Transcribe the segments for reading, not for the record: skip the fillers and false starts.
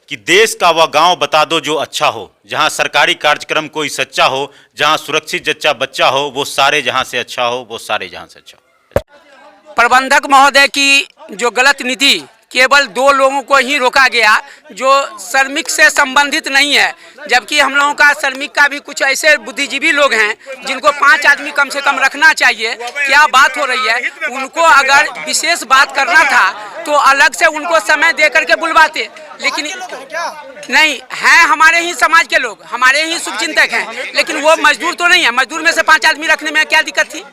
कि देश का वह गांव बता दो जो अच्छा हो, जहां सरकारी कार्यक्रम कोई सच्चा हो, जहां सुरक्षित जच्चा बच्चा हो, वो सारे जहां से अच्छा हो, वो सारे जहां से अच्छा हो। प्रबंधक महोदय की जो गलत नीति, केवल 2 लोगों को ही रोका गया जो श्रमिक से संबंधित नहीं है, जबकि हम लोगों का श्रमिक का भी कुछ ऐसे बुद्धिजीवी लोग हैं जिनको 5 आदमी कम से कम रखना चाहिए। क्या बात हो रही है, उनको अगर विशेष बात करना था तो अलग से उनको समय दे करके बुलवाते, लेकिन नहीं है। हमारे ही समाज के लोग, हमारे ही शुभचिंतक हैं, लेकिन वो मजदूर तो नहीं है। मजदूर में से 5 आदमी रखने में क्या दिक्कत थी?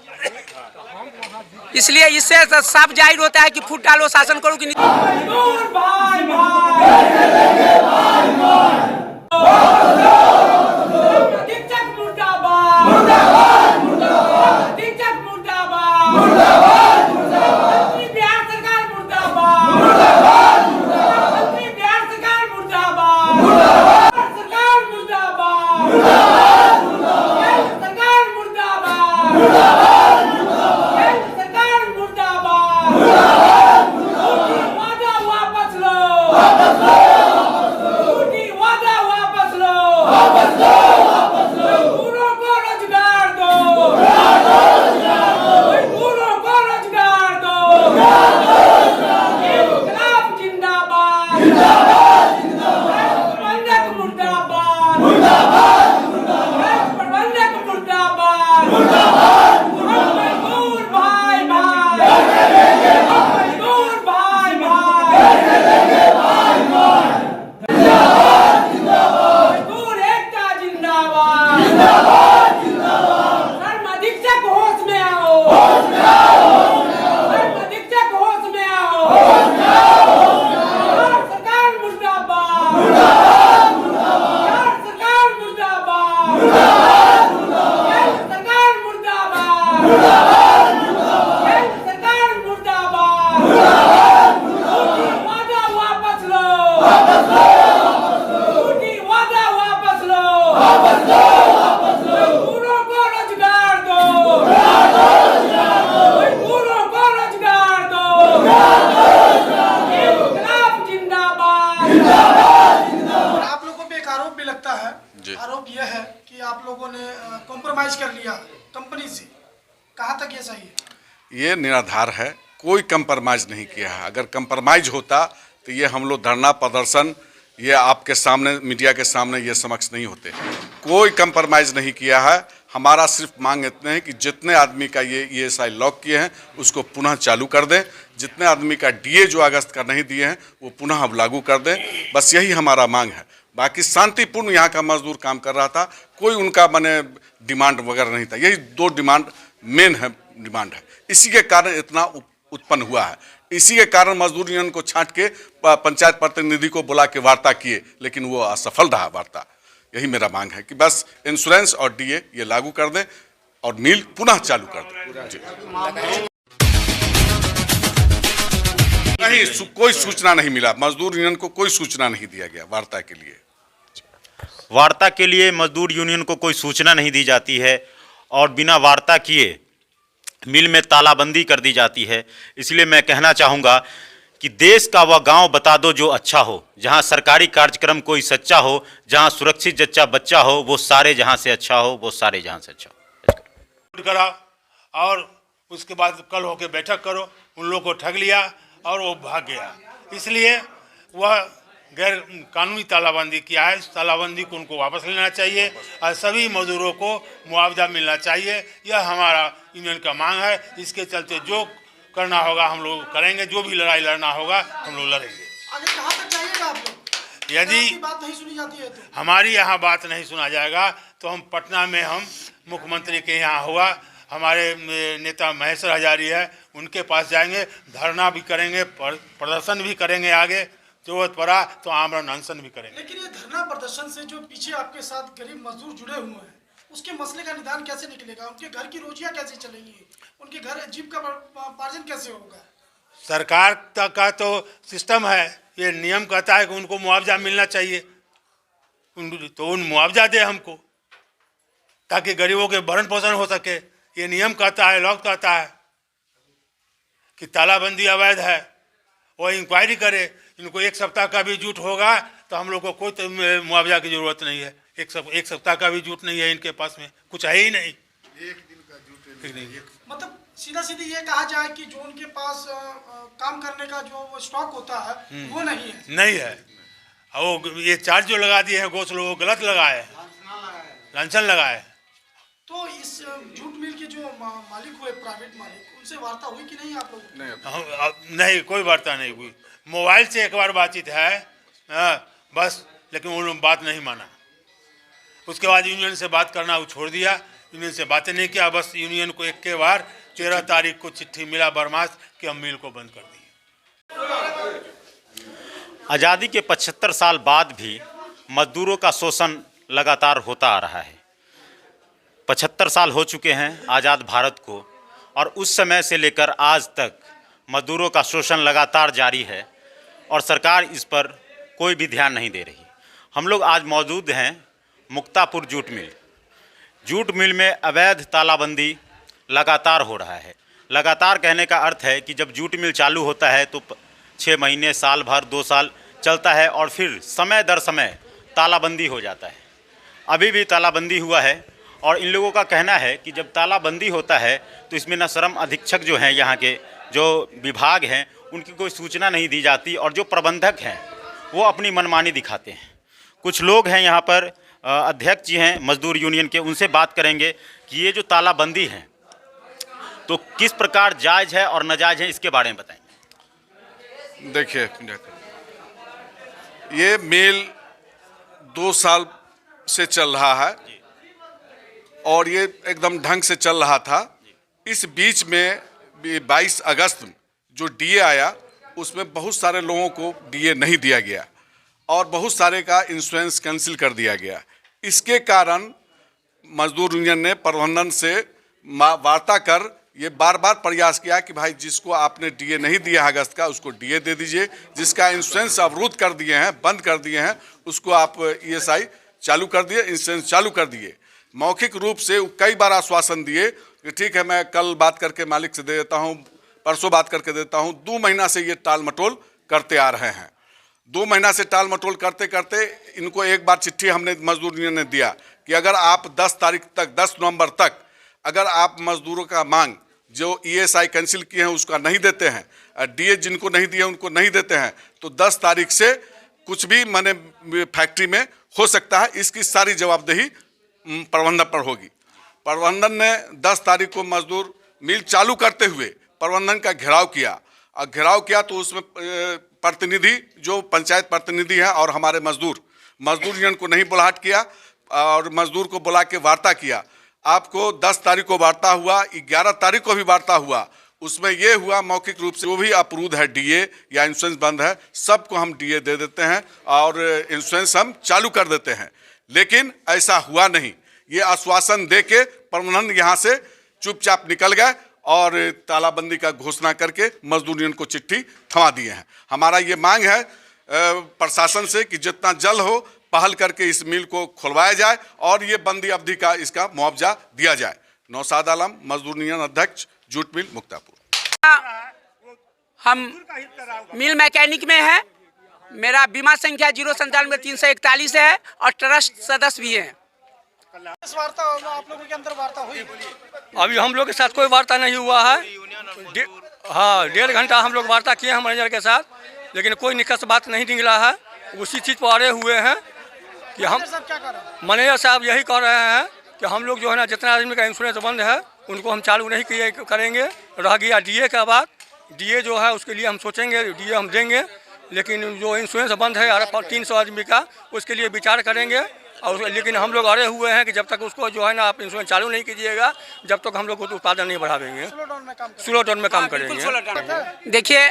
इसलिए इससे साफ जाहिर होता है कि फूट डालो शासन करो कि नहीं। आरोप यह है कि आप लोगों ने कॉम्प्रोमाइज कर लिया कंपनी से, कहाँ तक ये सही है? ये निराधार है, कोई कंप्रोमाइज नहीं किया है। अगर कंप्रोमाइज होता तो ये हम लोग धरना प्रदर्शन ये आपके सामने मीडिया के सामने ये समक्ष नहीं होते। कोई कंप्रोमाइज नहीं किया है। हमारा सिर्फ मांग इतने है कि जितने आदमी का ये ESI लॉक किए हैं उसको पुनः चालू कर दें, जितने आदमी का DA जो अगस्त का नहीं दिए हैं वो पुनः अब लागू कर दें। बस यही हमारा मांग है। बाकी शांतिपूर्ण यहाँ का मजदूर काम कर रहा था, कोई उनका माने डिमांड वगैरह नहीं था। यही 2 डिमांड मेन है, डिमांड है। इसी के कारण इतना उत्पन्न हुआ है। इसी के कारण मजदूर यूनियन को छांट के पंचायत प्रतिनिधि को बुला के वार्ता किए, लेकिन वो असफल रहा वार्ता। यही मेरा मांग है कि बस इंश्योरेंस और DA ये लागू कर दें और मिल पुनः चालू कर दें। नहीं, कोई सूचना नहीं मिला। मजदूर यूनियन को कोई सूचना नहीं दिया गया वार्ता के लिए। वार्ता के लिए मजदूर यूनियन को कोई सूचना नहीं दी जाती है और बिना वार्ता किए मिल में तालाबंदी कर दी जाती है। इसलिए मैं कहना चाहूँगा कि देश का वह गांव बता दो जो अच्छा हो, जहां सरकारी कार्यक्रम कोई सच्चा हो, जहां सुरक्षित जच्चा बच्चा हो, वो सारे जहां से अच्छा हो, वो सारे जहां से अच्छा हो। करा और उसके बाद कल होके बैठक करो, उन लोगों को ठग लिया और वो भाग गया। इसलिए वह गैर कानूनी तालाबंदी किया है। इस तालाबंदी को उनको वापस लेना चाहिए और सभी मजदूरों को मुआवजा मिलना चाहिए। यह हमारा यूनियन का मांग है। इसके चलते जो करना होगा हम लोग करेंगे, जो भी लड़ाई लड़ना होगा हम लोग लड़ेंगे। आगे कहाँ तक जाइएगा आप लोग? यदि बात नहीं सुनी जाती है तो हमारी यहाँ बात नहीं सुना जाएगा तो हम पटना में हम मुख्यमंत्री के यहाँ हुआ, हमारे नेता महेश्वर हजारी है, उनके पास जाएंगे, धरना भी करेंगे, प्रदर्शन भी करेंगे, आगे जरूरत पड़ा तो आमरण अनशन भी करेंगे। लेकिन ये धरना प्रदर्शन से जो पीछे आपके साथ गरीब मजदूर जुड़े हुए हैं उसके मसले का निदान कैसे निकलेगा? उनके घर की रोजियां कैसे चलेंगी? उनके घर जीविका पार्जन कैसे होगा? सरकार का तो सिस्टम है, ये नियम कहता है कि उनको मुआवजा मिलना चाहिए, तो उन मुआवजा दे हमको ताकि गरीबों के भरण पोषण हो सके। ये नियम कहता है, लॉ कहता है कि तालाबंदी अवैध है, वो इंक्वायरी करे। इनको 1 सप्ताह का भी जूट होगा तो हम लोग को कोई तो मुआवजा की ज़रूरत नहीं है। एक सप्ताह का भी जूट नहीं है इनके पास में, कुछ है ही नहीं। एक दिन का जूट नहीं। मतलब सीधा सीधी ये कहा जाए कि जो उनके पास काम करने का जो स्टॉक होता है वो नहीं है। नहीं है। वो ये चार्ज जो लगा दिए हैं घोषणा वो गलत लगाए, लांछन लगाए। तो इस जूट मिल के जो मालिक हुए, प्राइवेट मालिक, उनसे वार्ता हुई कि नहीं आप लोगों? नहीं, कोई वार्ता नहीं हुई। मोबाइल से एक बार बातचीत है बस, लेकिन वो लोग बात नहीं माना। उसके बाद यूनियन से बात करना वो छोड़ दिया, यूनियन से बातें नहीं किया। बस यूनियन को एक के बार 13 तारीख को चिट्ठी मिला बरमास कि हम मिल को बंद कर दिए। आज़ादी के 75 साल बाद भी मजदूरों का शोषण लगातार होता आ रहा है। 75 साल हो चुके हैं आज़ाद भारत को, और उस समय से लेकर आज तक मजदूरों का शोषण लगातार जारी है और सरकार इस पर कोई भी ध्यान नहीं दे रही। हम लोग आज मौजूद हैं Muktapur jute mill. Jute mill में अवैध तालाबंदी लगातार हो रहा है। लगातार कहने का अर्थ है कि जब जूट मिल चालू होता है तो 6 महीने, साल भर, 2 साल चलता है और फिर समय दर समय तालाबंदी हो जाता है। अभी भी तालाबंदी हुआ है और इन लोगों का कहना है कि जब तालाबंदी होता है तो इसमें न श्रम अधीक्षक जो हैं, यहाँ के जो विभाग हैं, उनकी कोई सूचना नहीं दी जाती और जो प्रबंधक हैं वो अपनी मनमानी दिखाते हैं। कुछ लोग हैं यहाँ पर, अध्यक्ष जी हैं मजदूर यूनियन के, उनसे बात करेंगे कि ये जो तालाबंदी है तो किस प्रकार जायज़ है और नाजायज़ है, इसके बारे में बताएंगे। देखिए, ये मिल 2 साल से चल रहा है और ये एकदम ढंग से चल रहा था। इस बीच में 22 अगस्त जो डीए आया उसमें बहुत सारे लोगों को डीए नहीं दिया गया और बहुत सारे का इंश्योरेंस कैंसिल कर दिया गया। इसके कारण मजदूर यूनियन ने प्रबंधन से वार्ता कर ये बार बार प्रयास किया कि भाई जिसको आपने डीए नहीं दिया अगस्त का उसको डीए दे दीजिए, जिसका इंश्योरेंस अवरुद्ध कर दिए हैं, बंद कर दिए हैं, उसको आप ईएसआई चालू कर दिए, इंश्योरेंस चालू कर दिए। मौखिक रूप से कई बार आश्वासन दिए कि ठीक है मैं कल बात करके मालिक से दे देता हूँ, परसों बात करके देता हूँ। 2 महीना से ये टाल मटोल करते आ रहे हैं। 2 महीना से टाल मटोल करते करते इनको एक बार चिट्ठी हमने मजदूर यूनियन ने दिया कि अगर आप 10 तारीख तक, 10 नवंबर तक अगर आप मजदूरों का मांग जो ईएसआई कैंसिल किए हैं उसका नहीं देते हैं, डीए जिनको नहीं दिए उनको नहीं देते हैं, तो 10 तारीख से कुछ भी माने फैक्ट्री में हो सकता है। इसकी सारी जवाबदेही प्रबंधन पर होगी। प्रबंधन ने 10 तारीख को मजदूर मिल चालू करते हुए प्रबंधन का घेराव किया और घेराव किया तो उसमें प्रतिनिधि जो पंचायत प्रतिनिधि हैं और हमारे मजदूर यूनियन को नहीं बुलाहट किया और मजदूर को बुला के वार्ता किया। आपको 10 तारीख को वार्ता हुआ, 11 तारीख को भी वार्ता हुआ। उसमें ये हुआ मौखिक रूप से जो भी अप्रूव है डीए या इंश्योरेंस बंद है सबको हम डीए दे देते हैं और इंश्योरेंस हम चालू कर देते हैं, लेकिन ऐसा हुआ नहीं। ये आश्वासन दे के प्रबंधन यहाँ से चुपचाप निकल गए और तालाबंदी का घोषणा करके मजदूर यूनियन को चिट्ठी थमा दिए हैं। हमारा ये मांग है प्रशासन से कि जितना जल्द हो पहल करके इस मिल को खुलवाया जाए और ये बंदी अवधि का इसका मुआवजा दिया जाए। नौशाद आलम, मजदूर यूनियन अध्यक्ष, जूट मिल मुक्तापुर। हम मिल मैकेनिक में है। मेरा बीमा संख्या 097-341 है और ट्रस्ट सदस्य भी है। इस वार्ता आप लोगों के अंदर वार्ता हुई? अभी हम लोग के साथ कोई वार्ता नहीं हुआ है। हाँ, 1.5 घंटा हम लोग वार्ता किए हैं मैनेजर के साथ, लेकिन कोई निकट बात नहीं निकला है। उसी चीज़ पर अड़े हुए हैं कि हम मैनेजर साहब यही कह रहे हैं कि हम लोग जो है ना जितना आदमी का इंश्योरेंस बंद है उनको हम चालू नहीं किए करेंगे। रह गया डीए का बात, डीए जो है उसके लिए हम सोचेंगे, डीए हम देंगे, लेकिन जो इंश्योरेंस बंद है 300 आदमी का उसके लिए विचार करेंगे। और लेकिन हम लोग अड़े हुए हैं कि जब तक उसको जो है ना आप इंश्योरेंस चालू नहीं कीजिएगा जब तक हम लोग उत्पादन नहीं बढ़ावेंगे, स्लो डाउन में काम करेंगे। देखिए,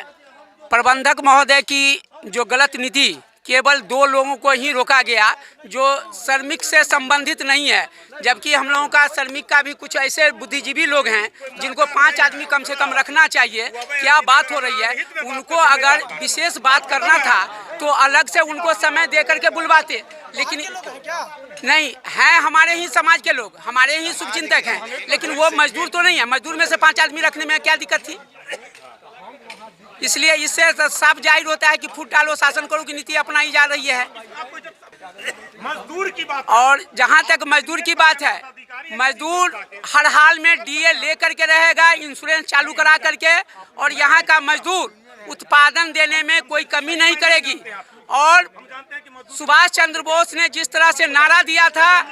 प्रबंधक महोदय की जो गलत नीति केवल 2 लोगों को ही रोका गया जो श्रमिक से संबंधित नहीं है, जबकि हम लोगों का श्रमिक का भी कुछ ऐसे बुद्धिजीवी लोग हैं जिनको 5 आदमी कम से कम रखना चाहिए। क्या बात हो रही है, उनको अगर विशेष बात करना था तो अलग से उनको समय दे करके बुलवाते, लेकिन नहीं है। हमारे ही समाज के लोग, हमारे ही शुभचिंतक हैं, लेकिन वो मजदूर तो नहीं है। मजदूर में से 5 आदमी रखने में क्या दिक्कत थी? इसलिए इससे साफ जाहिर होता है कि फूट डालो शासन करो की नीति अपनाई जा रही है। मजदूर की बात और जहां तक मजदूर की बात है, मजदूर हर हाल में डीए लेकर के रहेगा, इंश्योरेंस चालू करा करके, और यहाँ का मजदूर उत्पादन देने में कोई कमी नहीं करेगी। और सुभाष चंद्र बोस ने जिस तरह से नारा दिया था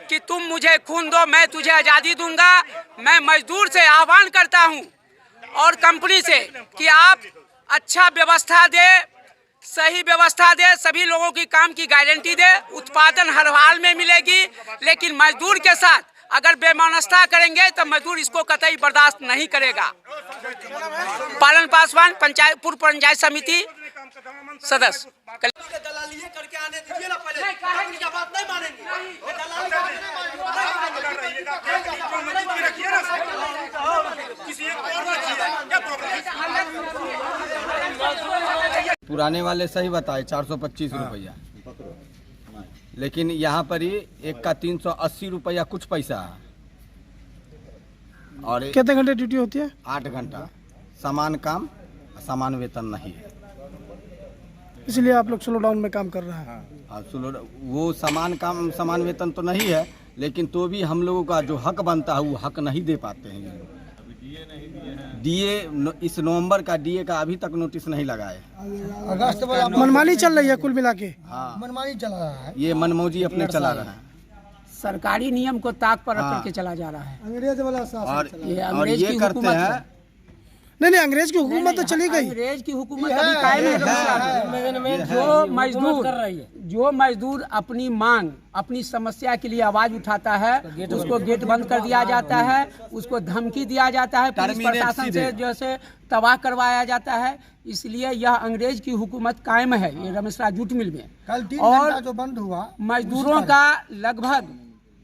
कि तुम मुझे खून दो मैं तुझे आज़ादी दूंगा, मैं मजदूर से आह्वान करता हूं और कंपनी से कि आप अच्छा व्यवस्था दे, सही व्यवस्था दे, सभी लोगों की काम की गारंटी दे, उत्पादन हर हाल में मिलेगी। लेकिन मजदूर के साथ अगर बेमानस्ता करेंगे तो मजदूर इसको कतई बर्दाश्त नहीं करेगा। पालन पासवान, पंचायत पूर्व पंचायत समिति सदस्य। पुराने वाले सही बताए 425 रुपया, लेकिन यहाँ पर ही एक का 380 रुपया कुछ पैसा है। और कितने घंटे ड्यूटी होती है? 8 घंटा, समान काम समान वेतन नहीं है। इसलिए आप लोग स्लो डाउन में काम कर रहे हैं। हाँ, वो समान काम समान वेतन तो नहीं है, लेकिन तो भी हम लोगों का जो हक बनता है वो हक नहीं दे पाते हैं। डीए इस नवंबर का डीए का अभी तक नोटिस नहीं लगाए। अगस्त में मनमानी चल रही है कुल मिला के। हाँ, मनमानी चल रहा है, ये मनमौजी अपने चला रहा है। सरकारी नियम को ताक पर रख करके चला जा रहा है। अंग्रेज वाला शासन। और ये करते हैं। नहीं, अंग्रेज की हुकूमत तो चली गई। अंग्रेज की हुकूमत अभी कायम है। जो मजदूर अपनी मांग, अपनी समस्या के लिए आवाज उठाता है, उसको गेट बंद कर दिया जाता है, उसको धमकी दिया जाता है, पुलिस प्रशासन से जैसे तबाह करवाया जाता है। इसलिए यह अंग्रेज की हुकूमत कायम है ये रमेशरा जूट मिल में। और जो बंद हुआ मजदूरों का लगभग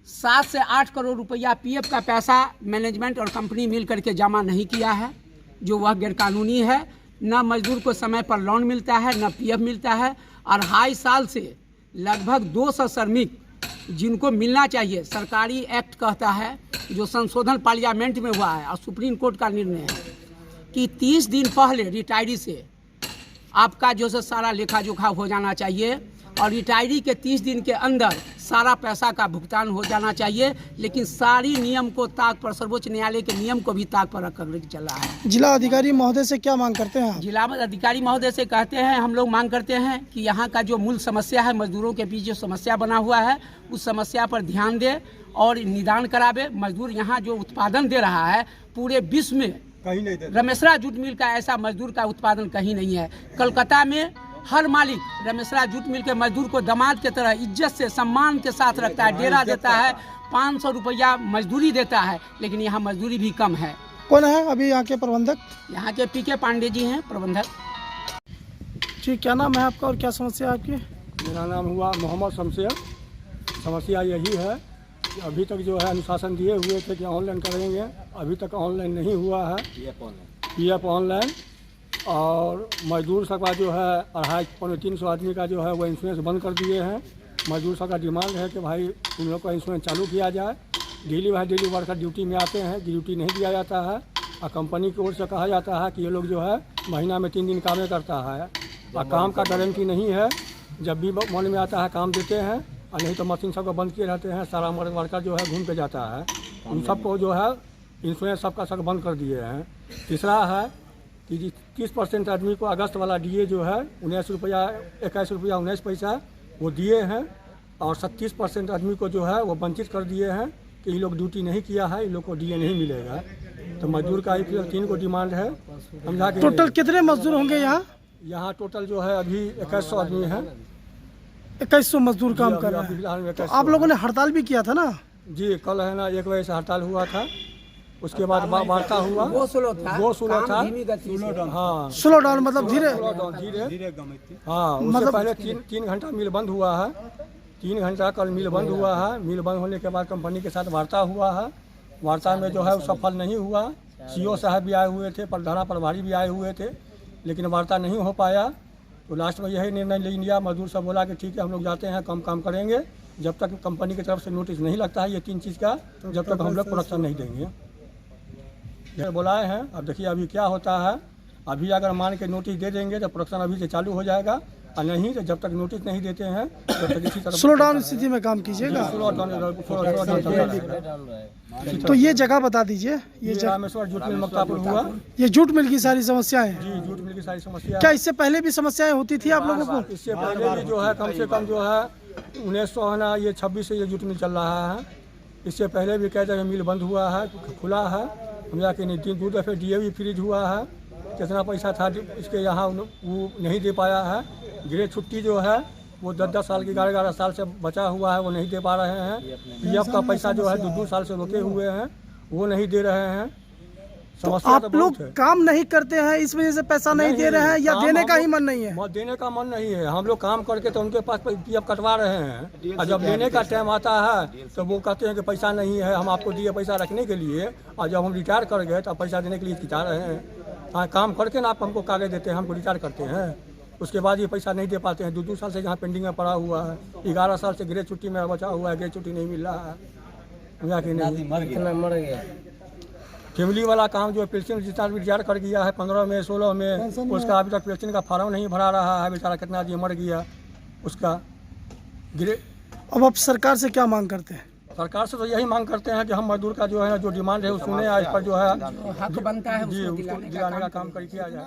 7 से 8 करोड़ रुपया पीएफ का पैसा मैनेजमेंट और कंपनी मिल करके जमा नहीं किया है, जो वह गैरकानूनी है। न मजदूर को समय पर लोन मिलता है, न पीएफ मिलता है। और 2.5 साल से लगभग 200 श्रमिक जिनको मिलना चाहिए, सरकारी एक्ट कहता है, जो संशोधन पार्लियामेंट में हुआ है और सुप्रीम कोर्ट का निर्णय है कि 30 दिन पहले रिटायरी से आपका जो है सारा लेखा जोखा हो जाना चाहिए, और रिटायरी के 30 दिन के अंदर सारा पैसा का भुगतान हो जाना चाहिए। लेकिन सारी नियम को ताक पर, सर्वोच्च न्यायालय के नियम को भी ताक पर रख कर चला है। जिला अधिकारी महोदय से क्या मांग करते हैं? जिला अधिकारी महोदय से कहते हैं, हम लोग मांग करते हैं कि यहाँ का जो मूल समस्या है, मजदूरों के बीच जो समस्या बना हुआ है, उस समस्या पर ध्यान दे और निदान करावे। मजदूर यहाँ जो उत्पादन दे रहा है पूरे विश्व में कहीं नहीं दे, रमेशरा जूट मिल का ऐसा मजदूर का उत्पादन कहीं नहीं है। कलकत्ता में हर मालिक रमेशरा जूट मिल के मजदूर को दामाद के तरह इज्जत से सम्मान के साथ रखता है, डेरा देता है, 500 रुपया मजदूरी देता है, लेकिन यहाँ मजदूरी भी कम है। कौन है अभी यहाँ के प्रबंधक? यहाँ के पीके पांडे जी हैं प्रबंधक। जी, क्या नाम है आपका और क्या समस्या है आपकी? मेरा नाम हुआ मोहम्मद शमशेर। समस्या यही है कि अभी तक जो है अनुशासन दिए हुए थे कि ऑनलाइन करेंगे, अभी तक ऑनलाइन नहीं हुआ है। पीएफ ऑनलाइन, और मजदूर सब का जो है 250-300 आदमी का जो है वो इंश्योरेंस बंद कर दिए हैं। मजदूर सब का डिमांड है कि भाई उन लोग का इंश्योरेंस चालू किया जाए। डेली वर्कर ड्यूटी में आते हैं, ड्यूटी नहीं दिया जाता है, और कंपनी की ओर से कहा जाता है कि ये लोग जो है महीना में 3 दिन कामें करता है, और काम का गारंटी नहीं है। जब भी मन में आता है काम देते हैं, और नहीं तो मशीन सबको बंद किए रहते हैं। सारा वर्कर जो है घूम के जाता है। उन सबको जो है इंश्योरेंस सबका सब बंद कर दिए हैं। तीसरा है कि 30% आदमी को अगस्त वाला डीए जो है 19 रुपया 21 रुपया 19 पैसा वो दिए हैं, और 37% आदमी को जो है वो वंचित कर दिए हैं कि ये लोग ड्यूटी नहीं किया है, इन लोग को डीए नहीं मिलेगा। तो मजदूर का 3 को डिमांड है, समझा के। टोटल कितने मजदूर होंगे यहाँ? यहाँ टोटल जो है अभी 2100 आदमी है। 2100 मजदूर काम कर रहे हैं। तो आप लोगों ने हड़ताल भी किया था ना? जी, कल है ना 1 बजे से हड़ताल हुआ था। उसके बाद वार्ता हुआ, वो स्लो था। हाँ, स्लो डाउन मतलब धीरे। हाँ, उससे पहले 3 घंटा मिल बंद हुआ है। 3 घंटा कल मिल बंद हुआ है। मिल बंद होने के बाद कंपनी के साथ वार्ता हुआ है। वार्ता में जो है वो सफल नहीं हुआ। सीओ साहब भी आए हुए थे, प्रधान प्रभारी भी आए हुए थे, लेकिन वार्ता नहीं हो पाया। तो लास्ट में यही निर्णय ले लिया। मजदूर सब बोला कि ठीक है हम लोग जाते हैं, कम काम करेंगे, जब तक कंपनी की तरफ से नोटिस नहीं लगता है ये 3 चीज़ का, जब तक हम लोग प्रोडक्शन नहीं देंगे। ये बुलाए हैं, अब देखिए अभी क्या होता है। अभी अगर मान के नोटिस दे देंगे तो प्रोडक्शन अभी से चालू हो जाएगा, और नहीं तो जब तक नोटिस नहीं देते हैं तब तक इसी तरह स्लो डाउन स्थिति में काम कीजिएगा। तो ये जगह बता दीजिए, ये रामेश्वर जूट मिल मक्तापुर हुआ। ये जूट मिल की सारी समस्याएं हैं। जी, जूट मिल की सारी समस्या। क्या इससे पहले भी समस्याएं होती थी आप लोगों को? इससे पहले भी जो है कम से कम जो है 1900 है ना, ये 26 से ये जूट मिल चल रहा है। इससे पहले भी कई जगह मिल बंद हुआ है, खुला है। हम जाके दो दफ़े DAV फ्रीज हुआ है। कितना पैसा था इसके यहाँ वो नहीं दे पाया है। गृह छुट्टी जो है वो 10-10 साल की 11-11 साल से बचा हुआ है, वो नहीं दे पा रहे हैं। PF का पैसा जो है 2-2 साल से रोके हुए हैं, वो नहीं दे रहे हैं। तो आप लोग काम नहीं करते हैं इस वजह से पैसा नहीं दे रहे हैं, या देने का ही मन नहीं है? देने का मन नहीं है। हम लोग काम करके तो उनके पास PF कटवा रहे हैं, और जब लेने का टाइम आता है तो वो कहते हैं कि पैसा नहीं है, हम आपको दिए पैसा रखने के लिए, और जब हम रिटायर कर गए तो पैसा देने के लिए हिचकिचा रहे हैं। हाँ, काम करके ना आप हमको कागज देते हैं, हमको रिटायर करते हैं, उसके बाद ये पैसा नहीं दे पाते हैं। 2-2 साल से यहाँ पेंडिंग में पड़ा हुआ है। 11 साल से गृह छुट्टी में बचा हुआ है, गृह छुट्टी नहीं मिल रहा है। या कि नहीं मर गया। फैमिली वाला काम जो है पेंशन जितना रिटायर कर गया है 15 में 16 में, उसका अभी तक पेंशन का फॉर्म नहीं भरा रहा है। बेचारा कितना आदमी मर गया उसका गृह। अब आप सरकार से क्या मांग करते हैं? सरकार से तो यही मांग करते हैं कि हम मजदूर का जो है ना, जो डिमांड है वो सुने, इस पर जो है हक बनता है जी उसको दिलाने का काम किया जाए।